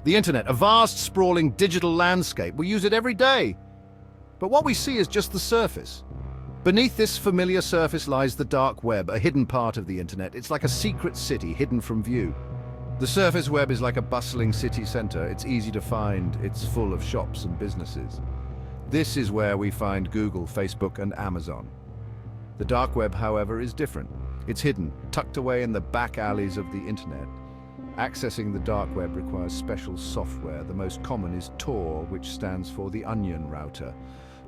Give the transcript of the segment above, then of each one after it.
The internet, a vast, sprawling digital landscape. We use it every day. But what we see is just the surface. Beneath this familiar surface lies the dark web, a hidden part of the internet. It's like a secret city hidden from view. The surface web is like a bustling city center. It's easy to find. It's full of shops and businesses. This is where we find Google, Facebook, and Amazon. The dark web, however, is different. It's hidden, tucked away in the back alleys of the internet. Accessing the dark web requires special software. The most common is Tor, which stands for the Onion Router.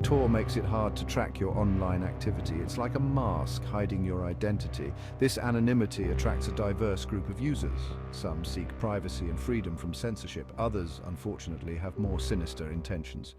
Tor makes it hard to track your online activity. It's like a mask hiding your identity. This anonymity attracts a diverse group of users. Some seek privacy and freedom from censorship. Others, unfortunately, have more sinister intentions.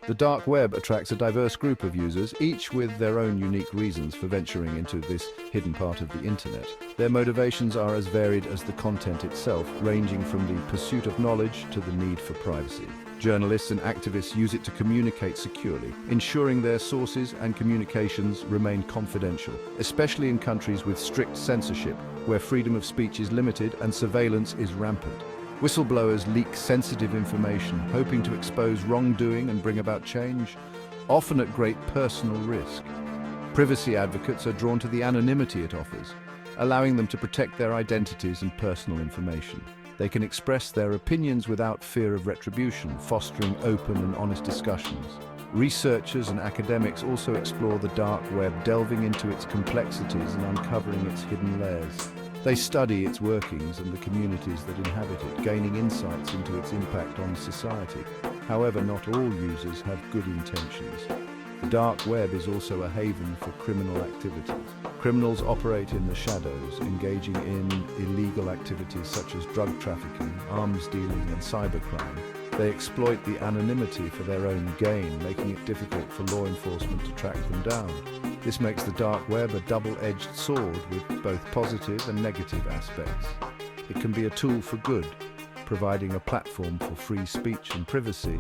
The dark web attracts a diverse group of users, each with their own unique reasons for venturing into this hidden part of the internet. Their motivations are as varied as the content itself, ranging from the pursuit of knowledge to the need for privacy. Journalists and activists use it to communicate securely, ensuring their sources and communications remain confidential, especially in countries with strict censorship, where freedom of speech is limited and surveillance is rampant. Whistleblowers leak sensitive information, hoping to expose wrongdoing and bring about change, often at great personal risk. Privacy advocates are drawn to the anonymity it offers, allowing them to protect their identities and personal information. They can express their opinions without fear of retribution, fostering open and honest discussions. Researchers and academics also explore the dark web, delving into its complexities and uncovering its hidden layers. They study its workings and the communities that inhabit it, gaining insights into its impact on society. However, not all users have good intentions. The dark web is also a haven for criminal activities. Criminals operate in the shadows, engaging in illegal activities such as drug trafficking, arms dealing, and cybercrime. They exploit the anonymity for their own gain, making it difficult for law enforcement to track them down. This makes the dark web a double-edged sword with both positive and negative aspects. It can be a tool for good, providing a platform for free speech and privacy,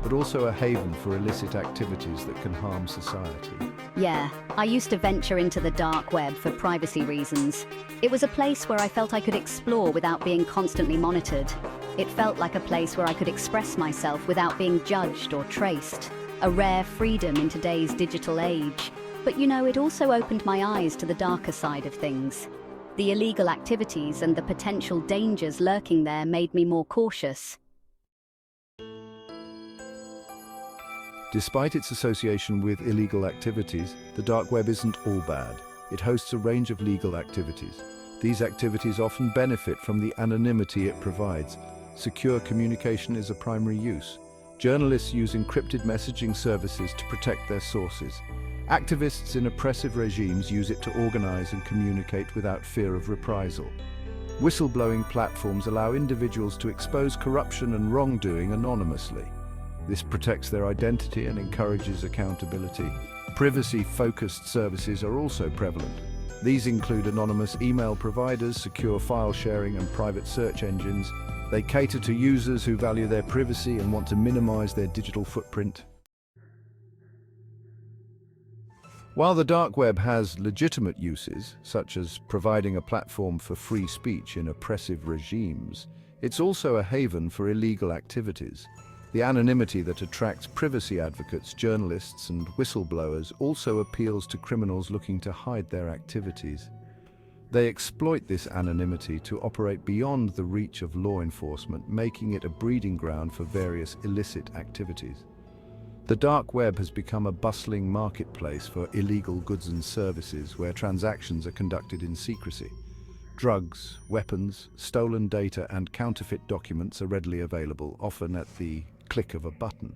but also a haven for illicit activities that can harm society. Yeah, I used to venture into the dark web for privacy reasons. It was a place where I felt I could explore without being constantly monitored. It felt like a place where I could express myself without being judged or traced. A rare freedom in today's digital age. But you know, it also opened my eyes to the darker side of things. The illegal activities and the potential dangers lurking there made me more cautious. Despite its association with illegal activities, the dark web isn't all bad. It hosts a range of legal activities. These activities often benefit from the anonymity it provides. Secure communication is a primary use. Journalists use encrypted messaging services to protect their sources. Activists in oppressive regimes use it to organize and communicate without fear of reprisal. Whistleblowing platforms allow individuals to expose corruption and wrongdoing anonymously. This protects their identity and encourages accountability. Privacy-focused services are also prevalent. These include anonymous email providers, secure file sharing, and private search engines. They cater to users who value their privacy and want to minimize their digital footprint. While the dark web has legitimate uses, such as providing a platform for free speech in oppressive regimes, it's also a haven for illegal activities. The anonymity that attracts privacy advocates, journalists, and whistleblowers also appeals to criminals looking to hide their activities. They exploit this anonymity to operate beyond the reach of law enforcement, making it a breeding ground for various illicit activities. The dark web has become a bustling marketplace for illegal goods and services where transactions are conducted in secrecy. Drugs, weapons, stolen data, and counterfeit documents are readily available, often at the click of a button.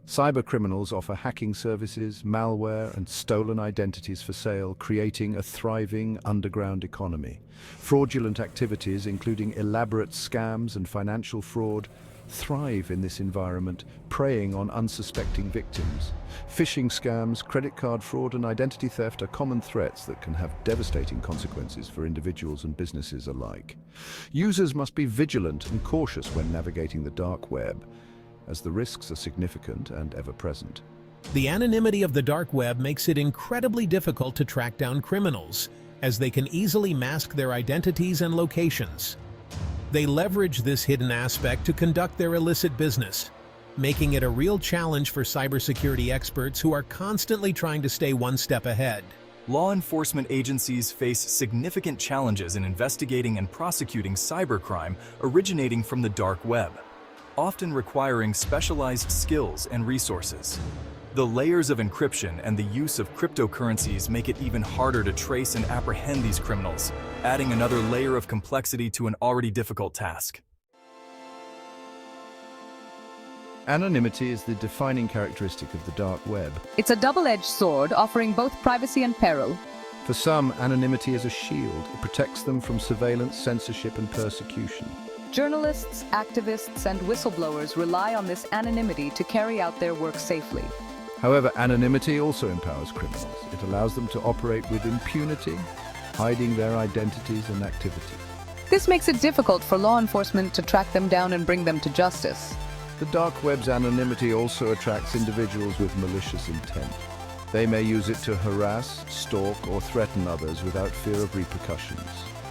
Cybercriminals offer hacking services, malware, and stolen identities for sale, creating a thriving underground economy. Fraudulent activities, including elaborate scams and financial fraud, thrive in this environment, preying on unsuspecting victims. Phishing scams, credit card fraud, and identity theft are common threats that can have devastating consequences for individuals and businesses alike. Users must be vigilant and cautious when navigating the dark web, as the risks are significant and ever-present. The anonymity of the dark web makes it incredibly difficult to track down criminals. as they can easily mask their identities and locations. They leverage this hidden aspect to conduct their illicit business, making it a real challenge for cybersecurity experts who are constantly trying to stay one step ahead. Law enforcement agencies face significant challenges in investigating and prosecuting cybercrime originating from the dark web, often requiring specialized skills and resources. The layers of encryption and the use of cryptocurrencies make it even harder to trace and apprehend these criminals, adding another layer of complexity to an already difficult task. Anonymity is the defining characteristic of the dark web. It's a double-edged sword, offering both privacy and peril. For some, anonymity is a shield. It protects them from surveillance, censorship, and persecution. Journalists, activists, and whistleblowers rely on this anonymity to carry out their work safely. However, anonymity also empowers criminals. It allows them to operate with impunity, hiding their identities and activities. This makes it difficult for law enforcement to track them down and bring them to justice. The dark web's anonymity also attracts individuals with malicious intent. They may use it to harass, stalk, or threaten others without fear of repercussions.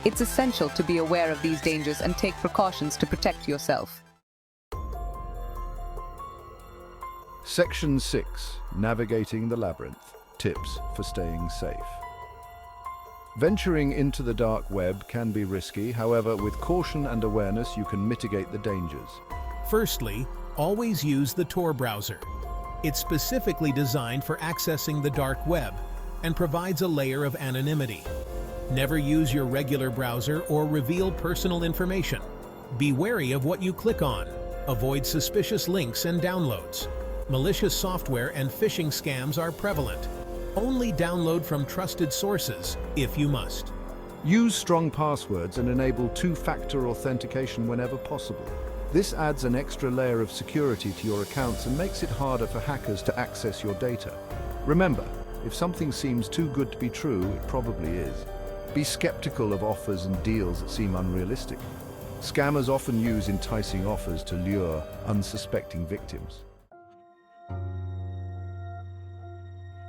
It's essential to be aware of these dangers and take precautions to protect yourself. Section 6. Navigating the Labyrinth. Tips for staying safe. Venturing into the dark web can be risky. However, with caution and awareness, you can mitigate the dangers. Firstly, always use the Tor browser. It's specifically designed for accessing the dark web and provides a layer of anonymity. Never use your regular browser or reveal personal information. Be wary of what you click on. Avoid suspicious links and downloads. Malicious software and phishing scams are prevalent. Only download from trusted sources if you must. Use strong passwords and enable two-factor authentication whenever possible. This adds an extra layer of security to your accounts and makes it harder for hackers to access your data. Remember, if something seems too good to be true, it probably is. Be skeptical of offers and deals that seem unrealistic. Scammers often use enticing offers to lure unsuspecting victims.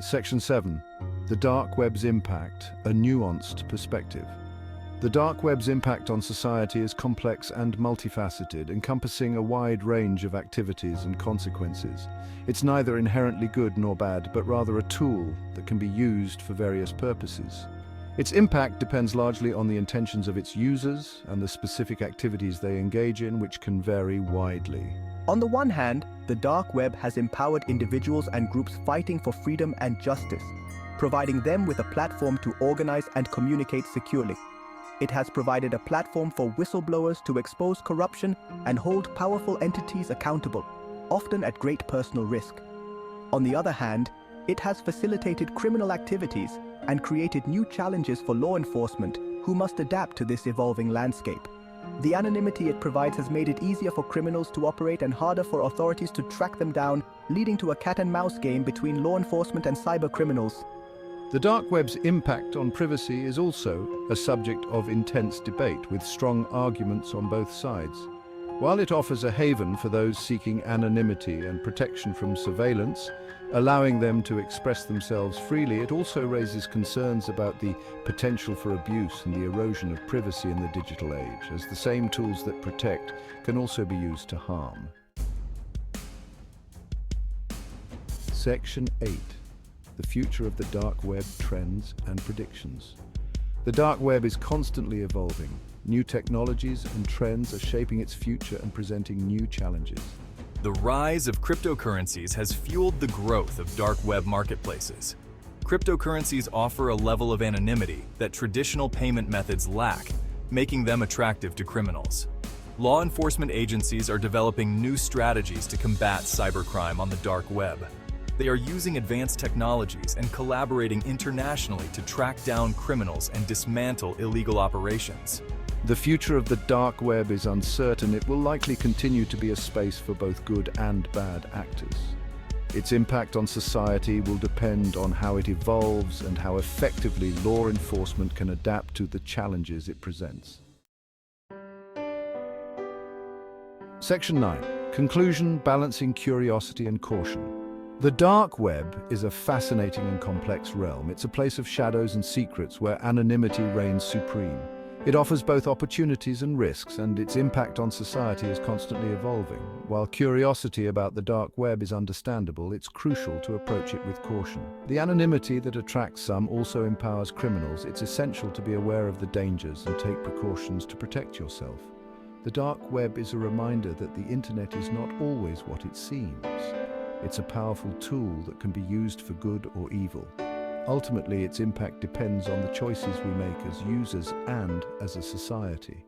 Section 7. The dark web's impact, a nuanced perspective. The dark web's impact on society is complex and multifaceted, encompassing a wide range of activities and consequences. It's neither inherently good nor bad, but rather a tool that can be used for various purposes. Its impact depends largely on the intentions of its users and the specific activities they engage in, which can vary widely. On the one hand, the dark web has empowered individuals and groups fighting for freedom and justice, providing them with a platform to organize and communicate securely. It has provided a platform for whistleblowers to expose corruption and hold powerful entities accountable, often at great personal risk. On the other hand, it has facilitated criminal activities and created new challenges for law enforcement who must adapt to this evolving landscape. The anonymity it provides has made it easier for criminals to operate and harder for authorities to track them down, leading to a cat-and-mouse game between law enforcement and cyber criminals. The dark web's impact on privacy is also a subject of intense debate, with strong arguments on both sides. While it offers a haven for those seeking anonymity and protection from surveillance, allowing them to express themselves freely, it also raises concerns about the potential for abuse and the erosion of privacy in the digital age, as the same tools that protect can also be used to harm. Section 8. The future of the dark web, trends and predictions. The dark web is constantly evolving. New technologies and trends are shaping its future and presenting new challenges. The rise of cryptocurrencies has fueled the growth of dark web marketplaces. Cryptocurrencies offer a level of anonymity that traditional payment methods lack, making them attractive to criminals. Law enforcement agencies are developing new strategies to combat cybercrime on the dark web. They are using advanced technologies and collaborating internationally to track down criminals and dismantle illegal operations. The future of the dark web is uncertain. It will likely continue to be a space for both good and bad actors. Its impact on society will depend on how it evolves and how effectively law enforcement can adapt to the challenges it presents. Section 9. Conclusion: balancing curiosity and caution. The dark web is a fascinating and complex realm. It's a place of shadows and secrets where anonymity reigns supreme. It offers both opportunities and risks, and its impact on society is constantly evolving. While curiosity about the dark web is understandable, it's crucial to approach it with caution. The anonymity that attracts some also empowers criminals. It's essential to be aware of the dangers and take precautions to protect yourself. The dark web is a reminder that the internet is not always what it seems. It's a powerful tool that can be used for good or evil. Ultimately, its impact depends on the choices we make as users and as a society.